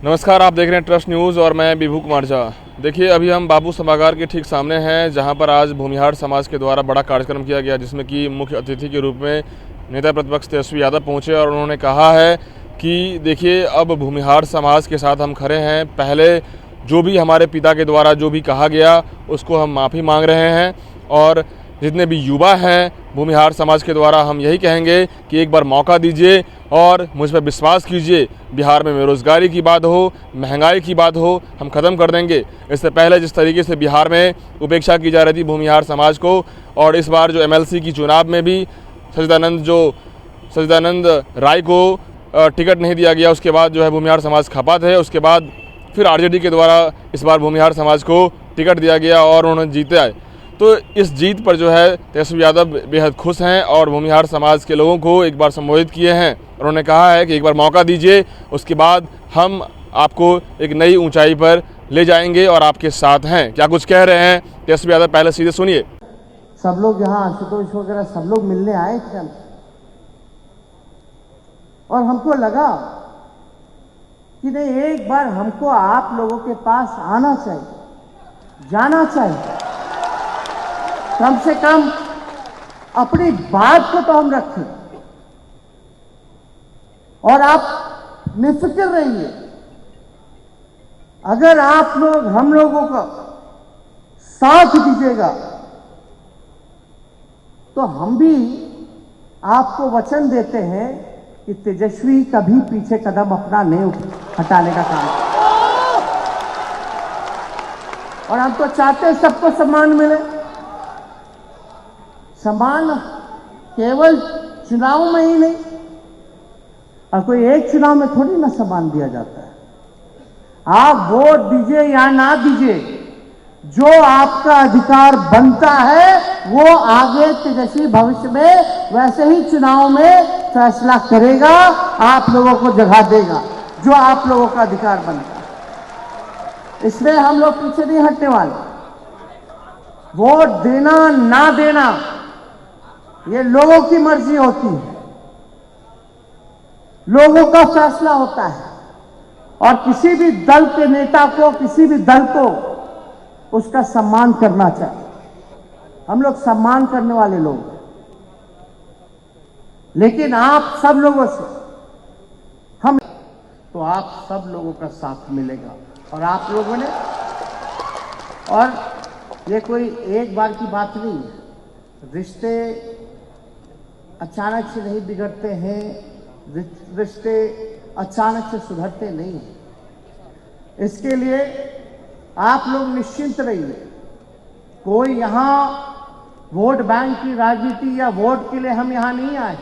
नमस्कार, आप देख रहे हैं ट्रस्ट न्यूज़ और मैं विभू कुमार झा। देखिए, अभी हम बाबू सभागार के ठीक सामने हैं, जहां पर आज भूमिहार समाज के द्वारा बड़ा कार्यक्रम किया गया, जिसमें कि मुख्य अतिथि के रूप में नेता प्रतिपक्ष तेजस्वी यादव पहुंचे और उन्होंने कहा है कि देखिए, अब भूमिहार समाज के साथ हम खड़े हैं। पहले जो भी हमारे पिता के द्वारा जो भी कहा गया, उसको हम माफ़ी मांग रहे हैं और जितने भी युवा हैं भूमिहार समाज के द्वारा हम यही कहेंगे कि एक बार मौका दीजिए और मुझ पर विश्वास कीजिए। बिहार में बेरोज़गारी की बात हो, महंगाई की बात हो, हम ख़त्म कर देंगे। इससे पहले जिस तरीके से बिहार में उपेक्षा की जा रही थी भूमिहार समाज को, और इस बार जो एमएलसी की चुनाव में भी सच्चिदानंद राय को टिकट नहीं दिया गया, उसके बाद जो है भूमिहार समाज खपा थे। उसके बाद फिर आरजेडी के द्वारा इस बार भूमिहार समाज को टिकट दिया गया और उन्होंने जीता है। तो इस जीत पर जो है तेजस्वी यादव बेहद खुश हैं और भूमिहार समाज के लोगों को एक बार संबोधित किए हैं। उन्होंने कहा है कि एक बार मौका दीजिए, उसके बाद हम आपको एक नई ऊंचाई पर ले जाएंगे और आपके साथ हैं। क्या कुछ कह रहे हैं तेजस्वी यादव, पहले सीधे सुनिए। सब लोग यहाँ आशुतोष वगैरह सब लोग मिलने आए थे और हमको लगा कि नहीं, एक बार हमको आप लोगों के पास आना चाहिए, जाना चाहिए। कम से कम अपनी बात को तो हम रखें और आप निफिक्र रहिए। अगर आप लोग हम लोगों का साथ दीजिएगा तो हम भी आपको वचन देते हैं कि तेजस्वी कभी पीछे कदम अपना नहीं हटाने का काम करें। और हम तो चाहते हैं सबको सम्मान मिले। सम्मान केवल चुनाव में ही नहीं, और कोई एक चुनाव में थोड़ी ना सम्मान दिया जाता है। आप वोट दीजिए या ना दीजिए, जो आपका अधिकार बनता है वो आगे तेजस्वी भविष्य में वैसे ही चुनाव में फैसला करेगा, आप लोगों को जगह देगा जो आप लोगों का अधिकार बनता है। इसमें हम लोग पीछे नहीं हटने वाले। वोट देना ना देना ये लोगों की मर्जी होती है, लोगों का फैसला होता है, और किसी भी दल के नेता को, किसी भी दल को उसका सम्मान करना चाहिए। हम लोग सम्मान करने वाले लोग हैं, लेकिन आप सब लोगों से हम तो आप सब लोगों का साथ मिलेगा। और आप लोगों ने, और ये कोई एक बार की बात नहीं है, रिश्ते अचानक से नहीं बिगड़ते हैं, रिश्ते अचानक से सुधरते नहीं हैं। इसके लिए आप लोग निश्चिंत रहिए। कोई यहाँ वोट बैंक की राजनीति या वोट के लिए हम यहाँ नहीं आए।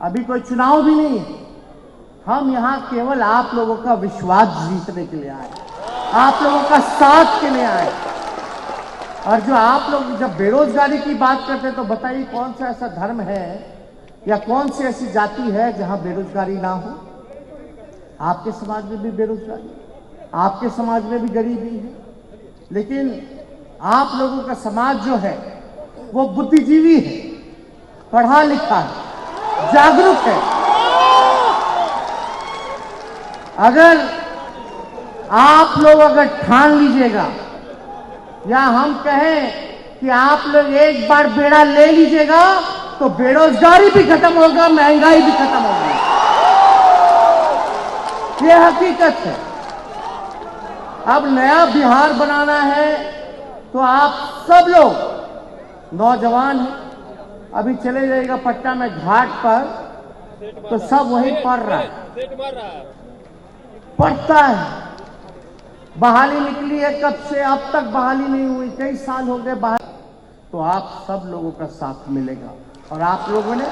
अभी कोई चुनाव भी नहीं है। हम यहाँ केवल आप लोगों का विश्वास जीतने के लिए आए, आप लोगों का साथ के लिए आए। और जो आप लोग जब बेरोजगारी की बात करते हैं तो बताइए, कौन सा ऐसा धर्म है या कौन सी ऐसी जाति है जहां बेरोजगारी ना हो? आपके समाज में भी बेरोजगारी, आपके समाज में भी गरीबी है, लेकिन आप लोगों का समाज जो है वो बुद्धिजीवी है, पढ़ा लिखा है, जागरूक है। अगर आप लोग ठान लीजिएगा, या हम कहें कि आप लोग एक बार बेड़ा ले लीजिएगा, तो बेरोजगारी भी खत्म होगा, महंगाई भी खत्म होगी। ये हकीकत है। अब नया बिहार बनाना है तो आप सब लोग नौजवान हैं, अभी चले जाइएगा पटना में घाट पर, तो सब वहीं पढ़ रहा है, पढ़ता है। बहाली निकली है कब से, अब तक बहाली नहीं हुई, कई साल हो गए बहाली। तो आप सब लोगों का साथ मिलेगा और आप लोगों ने,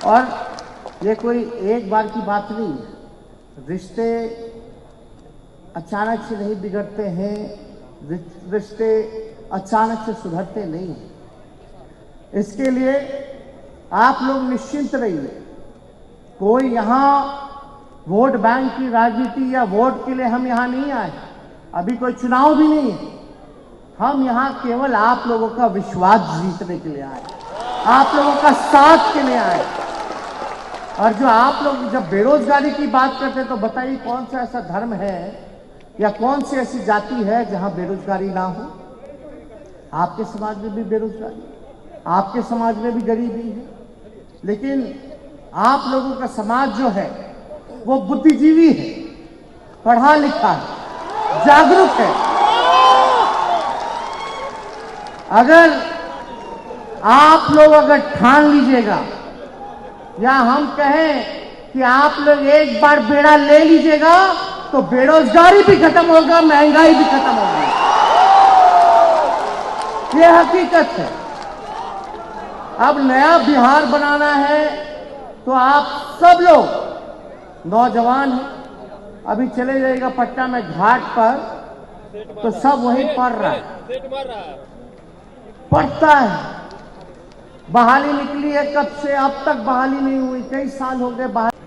और ये कोई एक बार की बात नहीं है, रिश्ते अचानक से नहीं बिगड़ते हैं, रिश्ते अचानक से सुधरते नहीं हैं। इसके लिए आप लोग निश्चिंत रहिए। कोई यहाँ वोट बैंक की राजनीति या वोट के लिए हम यहाँ नहीं आए। अभी कोई चुनाव भी नहीं है। हम यहाँ केवल आप लोगों का विश्वास जीतने के लिए आए, आप लोगों का साथ के लिए आए। और जो आप लोग जब बेरोजगारी की बात करते हैं तो बताइए कौन सा ऐसा धर्म है या कौन सी ऐसी जाति है जहां बेरोजगारी ना हो। आपके समाज में भी बेरोजगारी, आपके समाज में भी गरीबी है, लेकिन आप लोगों का समाज जो है वो बुद्धिजीवी है, पढ़ा लिखा है, जागरूक है। अगर आप लोग अगर ठान लीजिएगा या हम कहें कि आप लोग एक बार बेड़ा ले लीजिएगा तो बेरोजगारी भी खत्म होगा, महंगाई भी खत्म होगी। ये हकीकत है। अब नया बिहार बनाना है तो आप सब लोग नौजवान हैं, अभी चले जाइएगा पटना में घाट पर तो सब वहीं पढ़ रहा है, पढ़ता है। बहाली निकली है कब से, अब तक बहाली नहीं हुई, कई साल हो गए बहाली।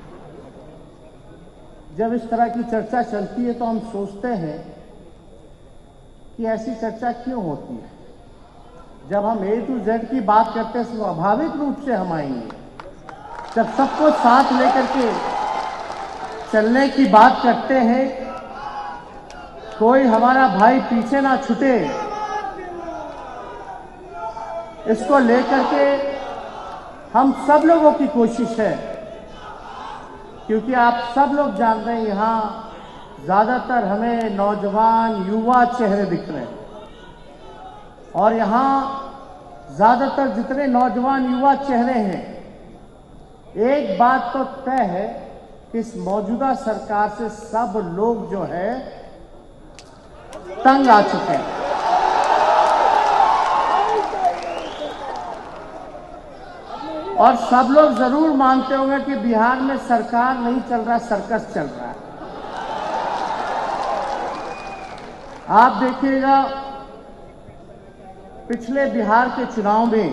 जब इस तरह की चर्चा चलती है तो हम सोचते हैं कि ऐसी चर्चा क्यों होती है। जब हम A to Z की बात करते हैं स्वाभाविक रूप से हम आएंगे। जब सबको साथ लेकर के चलने की बात करते हैं, कोई हमारा भाई पीछे ना छूटे, इसको लेकर के हम सब लोगों की कोशिश है। क्योंकि आप सब लोग जान रहे हैं यहाँ ज्यादातर हमें नौजवान युवा चेहरे दिख रहे हैं, और यहाँ ज्यादातर जितने नौजवान युवा चेहरे हैं, एक बात तो तय है कि इस मौजूदा सरकार से सब लोग जो है तंग आ चुके हैं। और सब लोग जरूर मानते होंगे कि बिहार में सरकार नहीं चल रहा, सर्कस चल रहा है। आप देखिएगा पिछले बिहार के चुनाव में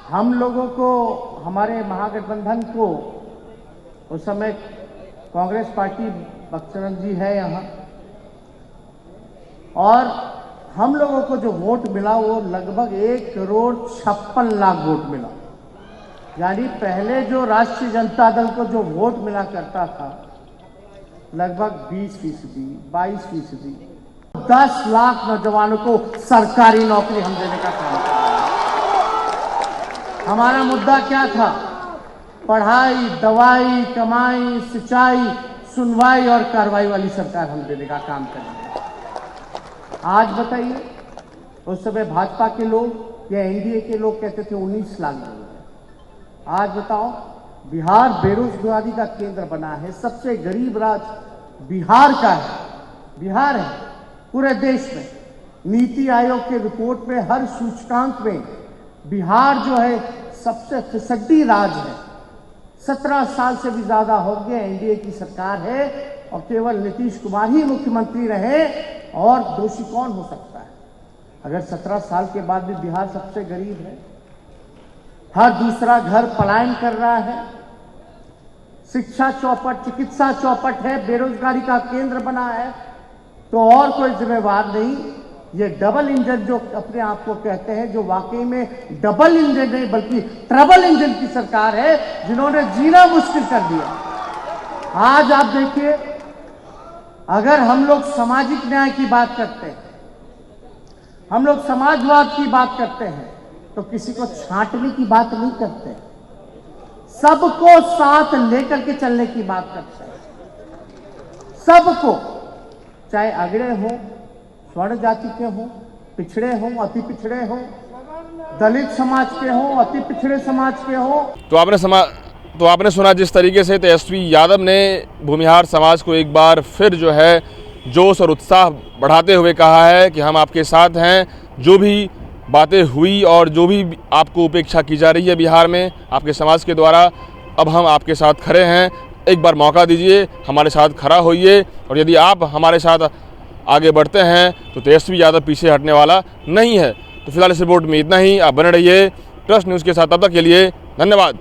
हम लोगों को, हमारे महागठबंधन को, उस समय कांग्रेस पार्टी बक्सरन जी है यहाँ, और हम लोगों को जो वोट मिला वो लगभग 1,56,00,000 वोट मिला। यानी पहले जो राष्ट्रीय जनता दल को जो वोट मिला करता था लगभग 20%, 22%, 10 लाख नौजवानों को सरकारी नौकरी हम देने का काम कर रहे हैं। हमारा मुद्दा क्या था? पढ़ाई, दवाई, कमाई, सिंचाई, सुनवाई और कार्रवाई वाली सरकार हम देने का काम कर रहे हैं। आज बताइए, उस समय भाजपा के लोग या एनडीए के लोग कहते थे 19 लाख लोग। आज बताओ, बिहार बेरोजगारी का केंद्र बना है, सबसे गरीब राज्य बिहार का है, बिहार है पूरे देश में। नीति आयोग के रिपोर्ट में हर सूचकांक में बिहार जो है सबसे फिसड्डी राज्य है। 17 साल से भी ज्यादा हो गया एनडीए की सरकार है और केवल नीतीश कुमार ही मुख्यमंत्री रहे, और दोषी कौन हो सकता है? अगर 17 साल के बाद भी बिहार सबसे गरीब है, हर दूसरा घर पलायन कर रहा है, शिक्षा चौपट, चिकित्सा चौपट है, बेरोजगारी का केंद्र बना है, तो और कोई जिम्मेवार नहीं। ये डबल इंजन जो अपने आप को कहते हैं, जो वाकई में डबल इंजन नहीं बल्कि ट्रबल इंजन की सरकार है, जिन्होंने जीना मुश्किल कर दिया। आज आप देखिए, अगर हम लोग सामाजिक न्याय की बात करते हैं, हम लोग समाजवाद की बात करते हैं, तो किसी को छांटने की बात नहीं करते, सबको साथ लेकर के चलने की बात करते हैं। सबको, चाहे अगड़े हो, स्वर्ण जाति के हो, पिछड़े हो, अति पिछड़े हो, दलित समाज के हो, अति पिछड़े समाज के हो। तो आपने सुना जिस तरीके से तेजस्वी यादव ने भूमिहार समाज को एक बार फिर जो है जोश और उत्साह बढ़ाते हुए कहा है कि हम आपके साथ हैं। जो भी बातें हुई और जो भी आपको उपेक्षा की जा रही है बिहार में आपके समाज के द्वारा, अब हम आपके साथ खड़े हैं। एक बार मौका दीजिए, हमारे साथ खड़ा होइए, और यदि आप हमारे साथ आगे बढ़ते हैं तो तेजस्वी यादव पीछे हटने वाला नहीं है। तो फिलहाल इस रिपोर्ट में इतना ही। आप बने रहिए ट्रस्ट न्यूज़ के साथ, तब तक के लिए धन्यवाद।